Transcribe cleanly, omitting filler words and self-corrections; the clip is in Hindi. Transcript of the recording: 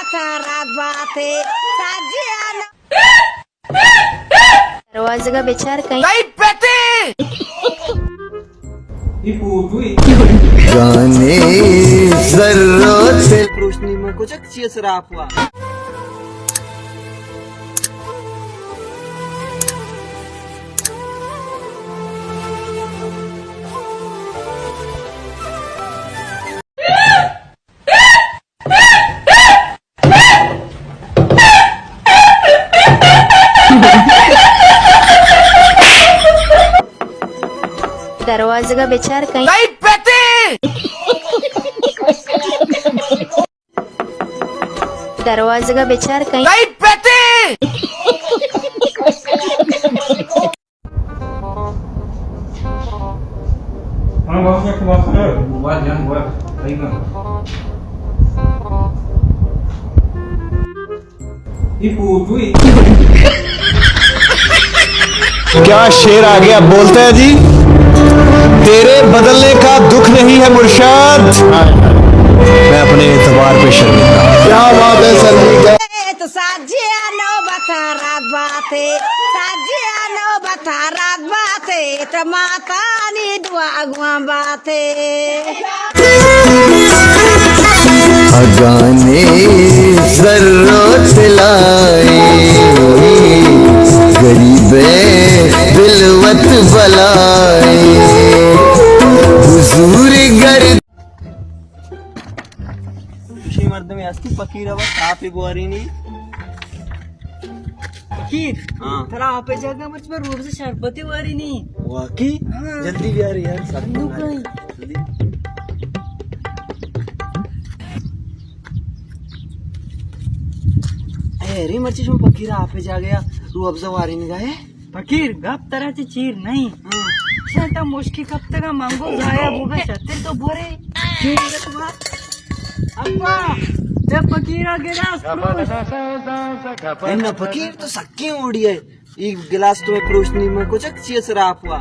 बता बाते साजिया दरवाजे का बेचार कहीं गाने जर्रों से रोशनी में कुछ अच्छी सराप हुआ। दरवाजे का बेचार कहीं दरवाजे का बेचार कहीं क्या शेर आ गया बोलते हैं जी। तेरे बदलने का दुख नहीं है मुर्शद, मैं अपने एतबार पे शर्मिंदा। क्या बात है शर्मिंदा। तो साजिया नो बता बाते साजिया नो बता बाते तो माता नी दुआ गुआ बाते गाने जर्रों से लाए गरीबे दिलवत बलाए हुजूर गर खुशी मर्द में अस्ती फकीर अब आप ही बुआरी नहीं फकीर। हाँ तेरा आपे जगह मुझ पर रूप से शरबती वारी नहीं वाकई जल्दी भी आ रही यार अरे मर्ची तुम फकीर आप ही जा गया रू अफजा वारी नहीं गए फकीर गप तरह से चीर नहीं शायद मुश्किल कब तक मांगो जाया बुगा छत्तीर तो बोरे अब्बा जब फकीर आ गिलास ना फकीर तो सक्की उड़ी है एक गिलास तुम्हें रोशनी में कुछ अच्छी सराप हुआ।